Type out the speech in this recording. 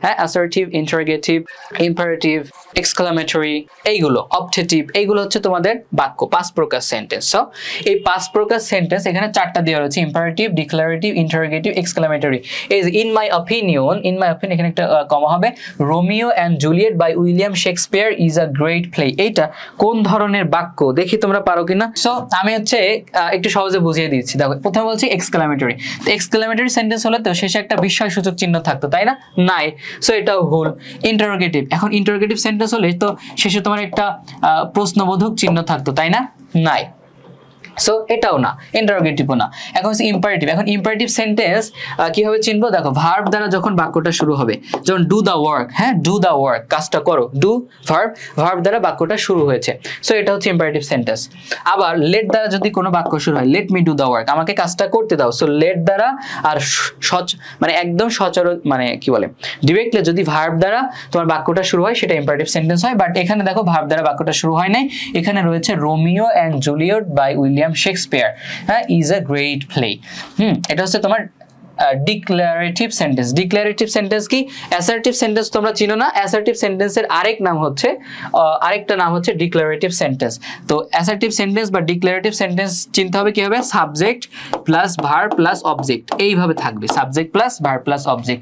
হ্যাঁ, assertive, interrogative, imperative, exclamatory, এইগুলো objective, এইগুলো হচ্ছে তোমাদের বাক্য, 5 প্রকার সেন্টেন্স। সো এই 5 প্রকার সেন্টেন্স এখানে 4টা দেওয়া রয়েছে, ইম্পারেটিভ, ডিক্লারেটিভ, ইন্টারোগেটিভ, এক্সক্লামেটরি। এই ইন মাই অপিনিয়ন এখানে একটা কমা হবে, Romeo and Juliet by William Shakespeare is a great play. এইটা কোন ধরনের বাক্য দেখি তোমরা পারো কিনা। সো আমি হচ্ছে একটু সহজে বুঝিয়ে দিচ্ছি। দেখো প্রথমে বলছি এক্সক্লামেটরি। তো এক্সক্লামেটরি সেন্টেন্স হলে তো শেষে একটা বিস্ময়সূচক চিহ্ন থাকতো, তাই না? নাই। সো এটাও ভুল। ইন্টারোগেটিভ, এখন ইন্টারোগেটিভ সেন্টেন্স হলে তো শেষে তোমার একটা প্রশ্নবোধক চিহ্ন থাকতো, তাই না? নাই। সো এটাও না, ইন্টারোগেটিভও না। এখন হচ্ছে ইম্পারেটিভ। এখন ইম্পারেটিভ সেন্টেন্স কিভাবে চিনবো? দেখো ভার্ব দ্বারা যখন বাক্যটা শুরু হবে, যেমন ডু দ্য ওয়ার্ক, হ্যাঁ, ডু দ্য ওয়ার্ক, কাজটা করো, ডু ভার্ব দ্বারা বাক্যটা শুরু হয়েছে, সো এটা হচ্ছে ইম্পারেটিভ সেন্টেন্স। আবার লেট দ্বারা যদি কোনো বাক্য শুরু হয়, let me do the work, আমাকে কাজটা করতে দাও, সো লেট দ্বারা আর মানে একদম সচরাচর মানে কি বলে ডিরেক্টলি যদি ভার্ব দ্বারা তোমার বাক্যটা শুরু হয় সেটা ইম্পারেটিভ সেন্টেন্স হয়। বাট এখানে দেখো ভার্ব দ্বারা বাক্যটা শুরু হয় নাই, এখানে রয়েছে Romeo and Juliet by William Shakespeare, হ্যাঁ, ইজ আ গ্রেট প্লে। এটা হচ্ছে তোমার ডিক্লারেটিভ সেন্টেন্স। ডিক্লারেটিভ সেন্টেন্স কি? অ্যাসার্টিভ সেন্টেন্স তোমরা চিনো না? অ্যাসার্টিভ সেন্টেন্সের আরেকটা নাম হচ্ছে ডিক্লারেটিভ সেন্টেন্স। তো অ্যাসার্টিভ সেন্টেন্স বা ডিক্লারেটিভ সেন্টেন্স চিনতে হবে কি হবে? Subject plus verb plus object, এইভাবে থাকবে, subject plus verb plus object.